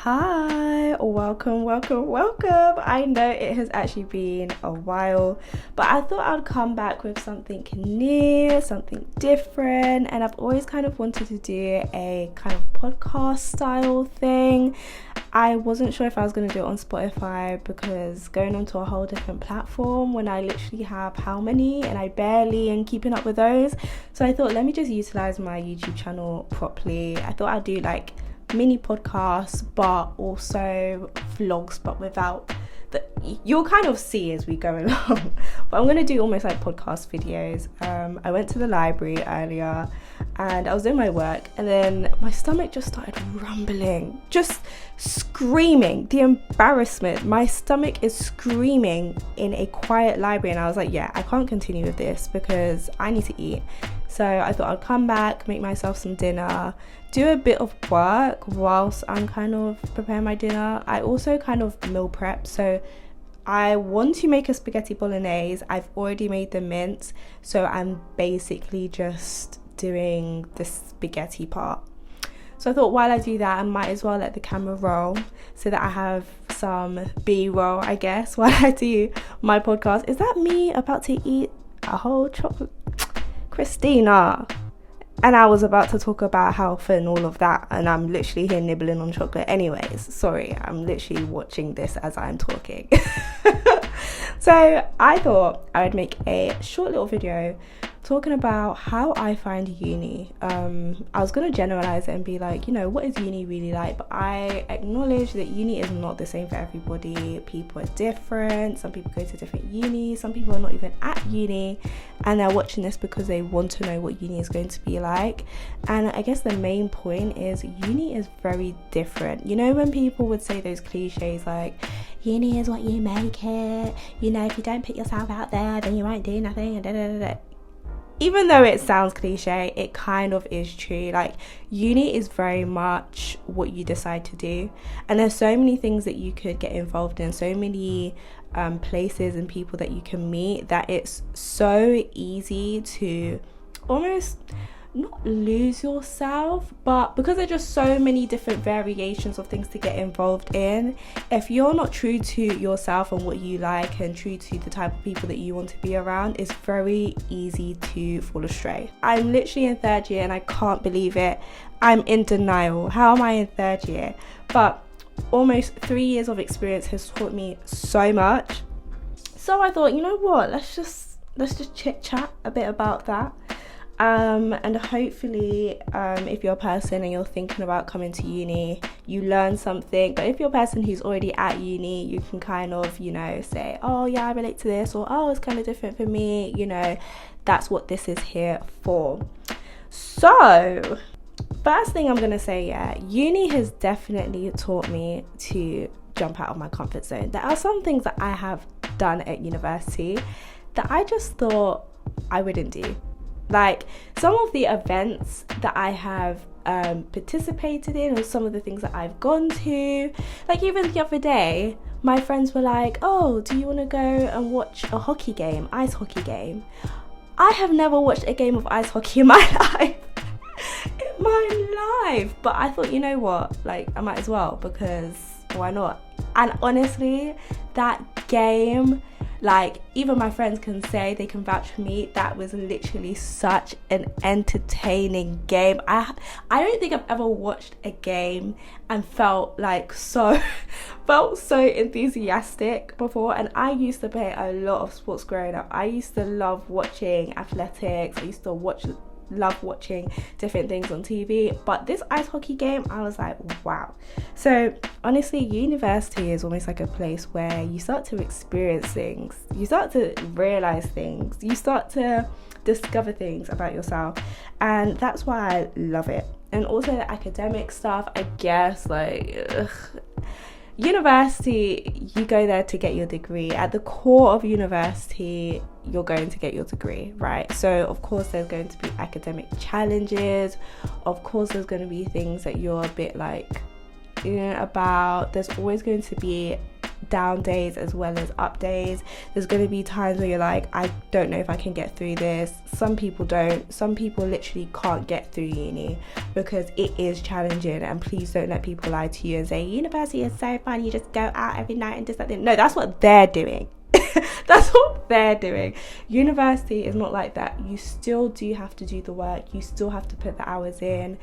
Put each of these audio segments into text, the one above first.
Hi, welcome. I know it has actually been a while, but I thought I'd come back with something new, something different, and I've always kind of wanted to do a kind of podcast style thing. I wasn't sure if I was going to do it on Spotify because going onto a whole different platform when I literally have how many and I barely am keeping up with those. So I thought, let me just utilize my YouTube channel properly. I thought I'd do like mini podcasts but also vlogs, but without the, you'll kind of see as we go along. But I'm going to do almost like podcast videos. I went to the library earlier and I was doing my work, and then my stomach just started rumbling, just screaming. The embarrassment, my stomach is screaming in a quiet library, and I was like, yeah, I can't continue with this because I need to eat. So I thought I'd come back, make myself some dinner, do a bit of work whilst I'm kind of preparing my dinner. I also kind of meal prep, so I want to make a spaghetti bolognese. I've already made the mince, so I'm basically just doing the spaghetti part. So I thought while I do that, I might as well let the camera roll so that I have some B-roll, I guess, while I do my podcast. Is that me about to eat a whole chocolate? Christina. And I was about to talk about health and all of that, and I'm literally here nibbling on chocolate. Anyways, sorry, I'm literally watching this as I'm talking. So I thought I would make a short little video talking about how I find uni. I was going to generalize it and be like, what is uni really like? But I acknowledge that uni is not the same for everybody. People are different. Some people go to different unis. Some people are not even at uni, and they're watching this because they want to know what uni is going to be like. And I guess the main point is uni is very different. When people would say those cliches like, uni is what you make it, if you don't put yourself out there, then you won't do nothing, and da da da da. Even though it sounds cliche, it kind of is true. Like, uni is very much what you decide to do, and there's so many things that you could get involved in, so many places and people that you can meet, that it's so easy to almost not lose yourself, but because there's just so many different variations of things to get involved in, if you're not true to yourself and what you like and true to the type of people that you want to be around, it's very easy to fall astray. I'm literally in third year and I can't believe it. I'm in denial. How am I in third year? But almost 3 years of experience has taught me so much. So I thought, let's just chit chat a bit about that. And hopefully if you're a person and you're thinking about coming to uni, you learn something. But if you're a person who's already at uni, you can kind of say, oh yeah, I relate to this, or oh, it's kind of different for me. That's what this is here for. So first thing I'm gonna say, uni has definitely taught me to jump out of my comfort zone. There are some things that I have done at university that I just thought I wouldn't do. Like some of the events that I have participated in, or some of the things that I've gone to, like even the other day my friends were like, oh, do you want to go and watch a hockey game, ice hockey game? I have never watched a game of ice hockey in my life, but I thought, like I might as well, because why not? And honestly, that game, like even my friends can say, they can vouch for me, that was literally such an entertaining game. I don't think I've ever watched a game and felt so enthusiastic before. And I used to play a lot of sports growing up. I used to love watching athletics. I used to love watching different things on TV, but this ice hockey game, I was like, wow. So honestly, university is almost like a place where you start to experience things, you start to realize things, you start to discover things about yourself, and that's why I love it. And also the academic stuff, I guess, university, you go there to get your degree. At the core of university, you're going to get your degree, right? So of course there's going to be academic challenges, of course there's going to be things that you're a bit about, there's always going to be down days as well as up days. There's going to be times where you're like, I don't know if I can get through this. Some people don't. Some people literally can't get through uni because it is challenging. And please don't let people lie to you and say university is so fun, you just go out every night and do something. No, that's what they're doing. That's what they're doing. University is not like that. You still do have to do the work. You still have to put the hours in.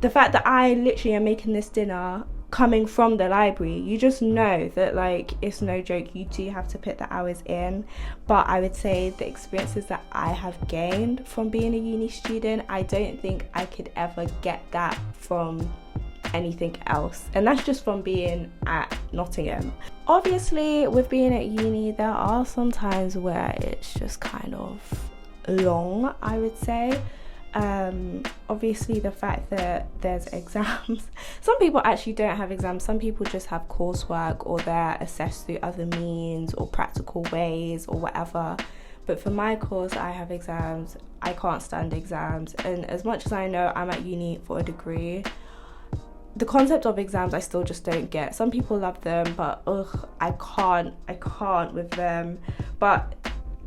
The fact that I literally am making this dinner coming from the library, you just know that, like, it's no joke. You do have to put the hours in. But I would say the experiences that I have gained from being a uni student, I don't think I could ever get that from anything else, and that's just from being at Nottingham. Obviously, with being at uni, there are some times where it's just kind of long, I would say. Obviously, the fact that there's exams, some people actually don't have exams. Some people just have coursework, or they're assessed through other means or practical ways or whatever. But for my course, I have exams. I can't stand exams, and as much as I know I'm at uni for a degree, the concept of exams I still just don't get. Some people love them, but I can't with them. But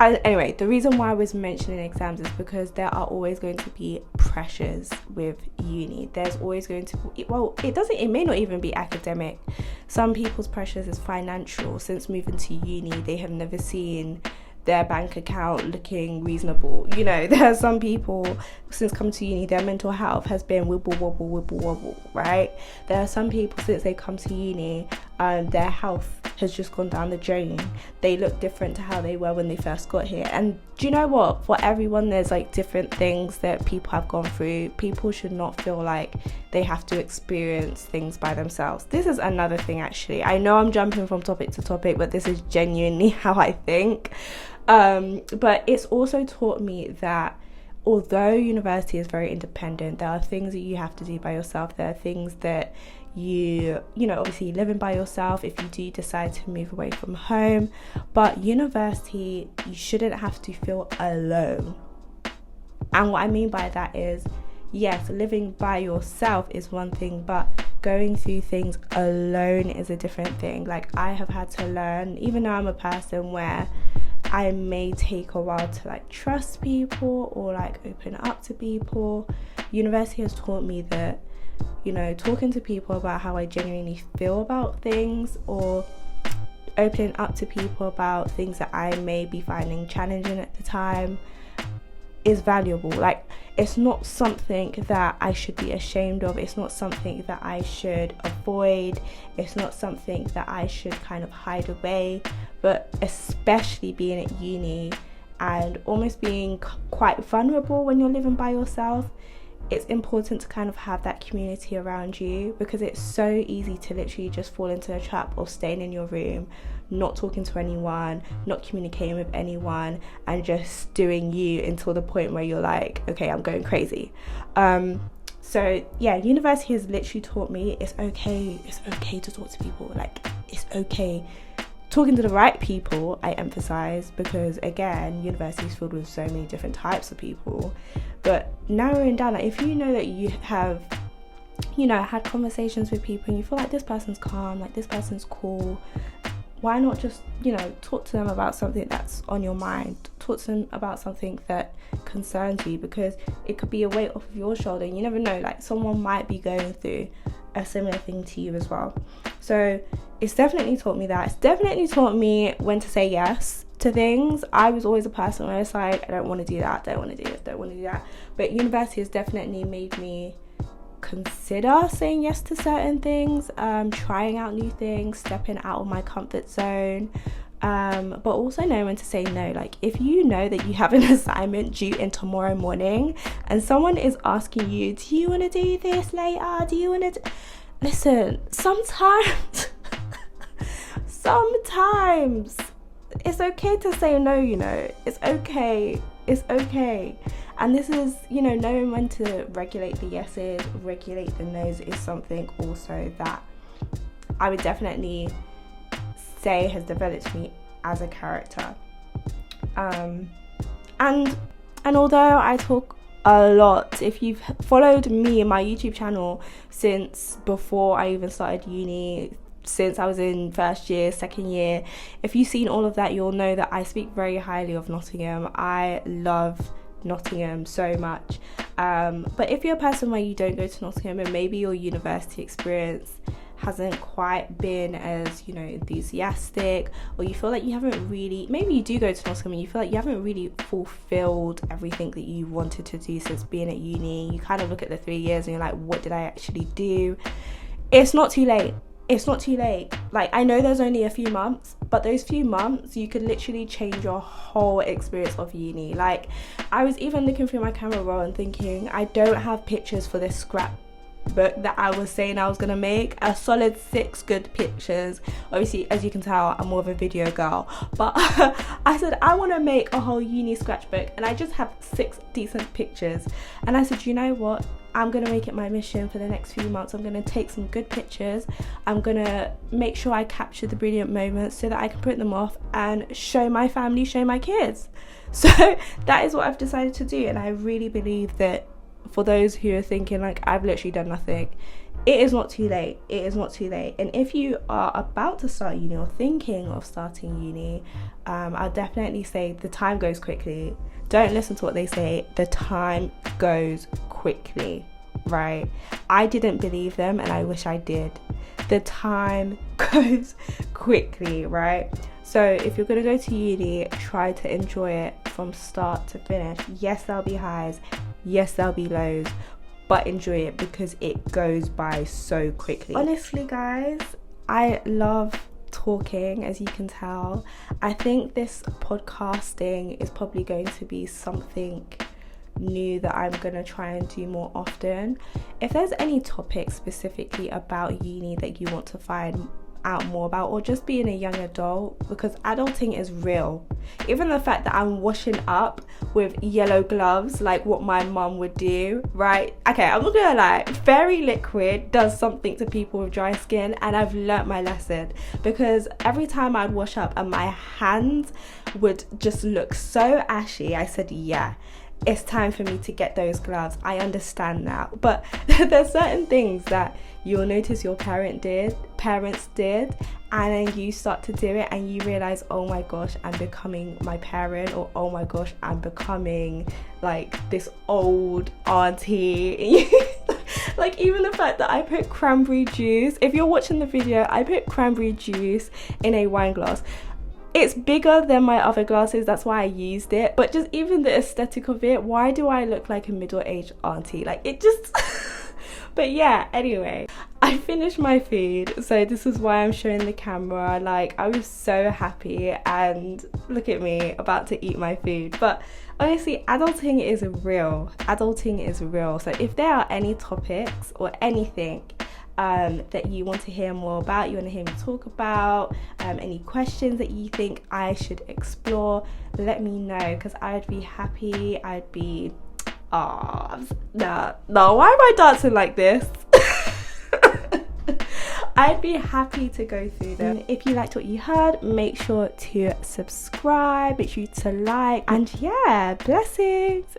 anyway, the reason why I was mentioning exams is because there are always going to be pressures with uni. There's always going to be, well, it may not even be academic. Some people's pressures is financial. Since moving to uni, they have never seen their bank account looking reasonable. You know, there are some people, since coming to uni, their mental health has been wibble wobble, right? There are some people, since they come to uni, their health has just gone down the drain. They look different to how they were when they first got here. And do you know what? For everyone, there's like different things that people have gone through. People should not feel like they have to experience things by themselves. This is another thing, actually. I know I'm jumping from topic to topic, but this is genuinely how I think. But it's also taught me that although university is very independent, there are things that you have to do by yourself. There are things that you know, obviously living by yourself if you do decide to move away from home. But university, you shouldn't have to feel alone. And what I mean by that is, yes, living by yourself is one thing, but going through things alone is a different thing. Like, I have had to learn, even though I'm a person where I may take a while to like trust people or like open up to people, university has taught me that, you know, talking to people about how I genuinely feel about things, or opening up to people about things that I may be finding challenging at the time, is valuable. Like, it's not something that I should be ashamed of. It's not something that I should avoid. It's not something that I should kind of hide away. But especially being at uni and almost being quite vulnerable when you're living by yourself, it's important to kind of have that community around you, because it's so easy to literally just fall into a trap of staying in your room, not talking to anyone, not communicating with anyone, and just doing you until the point where you're like, okay, I'm going crazy. So yeah, university has literally taught me it's okay to talk to people. Like, it's okay. Talking to the right people, I emphasize, because again, university is filled with so many different types of people. But narrowing down, like, if you know that you have, you know, had conversations with people and you feel like this person's calm, like this person's cool, why not just, you know, talk to them about something that's on your mind? Talk to them about something that concerns you, because it could be a weight off of your shoulder. You never know, like, someone might be going through a similar thing to you as well. So it's definitely taught me that. It's definitely taught me when to say yes to things. I was always a person where it's like, I don't want to do that, don't want to do this, don't want to do that. But university has definitely made me consider saying yes to certain things, trying out new things, stepping out of my comfort zone, but also know when to say no. Like, if you know that you have an assignment due in tomorrow morning and someone is asking you, do you want to do this later, do you want to listen, sometimes it's okay to say no, you know. It's okay. And this is, you know, knowing when to regulate the yeses, regulate the nos is something also that I would definitely say has developed me as a character. And although I talk a lot, if you've followed me in my YouTube channel since before I even started uni, since I was in first year, second year. If you've seen all of that, you'll know that I speak very highly of Nottingham. I love Nottingham so much. But if you're a person where you don't go to Nottingham and maybe your university experience hasn't quite been as, you know, enthusiastic, or you feel like you haven't really, maybe you do go to Nottingham and you feel like you haven't really fulfilled everything that you wanted to do since being at uni, you kind of look at the 3 years and you're like, what did I actually do? It's not too late. It's not too late. Like, I know there's only a few months, but those few months you could literally change your whole experience of uni. Like, I was even looking through my camera roll and thinking, I don't have pictures for this scrapbook that I was saying I was gonna make. A solid 6 good pictures. Obviously, as you can tell, I'm more of a video girl, but I said I want to make a whole uni scratchbook, and I just have 6 decent pictures. And I said, you know what, I'm gonna make it my mission for the next few months. I'm gonna take some good pictures. I'm gonna make sure I capture the brilliant moments so that I can print them off and show my family, show my kids. So that is what I've decided to do, and I really believe that for those who are thinking like I've literally done nothing, it is not too late. It is not too late. And if you are about to start uni or thinking of starting uni, I'll definitely say the time goes quickly. Don't listen to what they say. The time goes quickly, right? I didn't believe them, and I wish I did. The time goes quickly, right? So if you're going to go to uni, try to enjoy it from start to finish. Yes, there'll be highs. Yes, there'll be lows, but enjoy it because it goes by so quickly. Honestly, guys, I love talking, as you can tell. I think this podcasting is probably going to be something new that I'm going to try and do more often. If there's any topics specifically about uni that you want to find out more about, or just being a young adult, because adulting is real. Even the fact that I'm washing up with yellow gloves like what my mum would do, right? Okay, I'm not gonna lie, fairy liquid does something to people with dry skin, and I've learnt my lesson, because every time I'd wash up and my hands would just look so ashy, I said, yeah, it's time for me to get those gloves. I understand now. But there's certain things that you'll notice your parents did, and then you start to do it and you realize, oh my gosh, I'm becoming my parent, or oh my gosh, I'm becoming like this old auntie. Like, even the fact that I put cranberry juice, if you're watching the video, I put cranberry juice in a wine glass. It's bigger than my other glasses, that's why I used it. But just even the aesthetic of it, why do I look like a middle-aged auntie? Like, it just... But yeah, anyway, I finished my food, so this is why I'm showing the camera. Like, I was so happy, and look at me, about to eat my food. But honestly, adulting is real. Adulting is real. So if there are any topics or anything that you want to hear more about, you want to hear me talk about, any questions that you think I should explore, let me know, because I'd be happy. I'd be why am I dancing like this? I'd be happy to go through them. If you liked what you heard, make sure to subscribe, make sure to like, and yeah, blessings.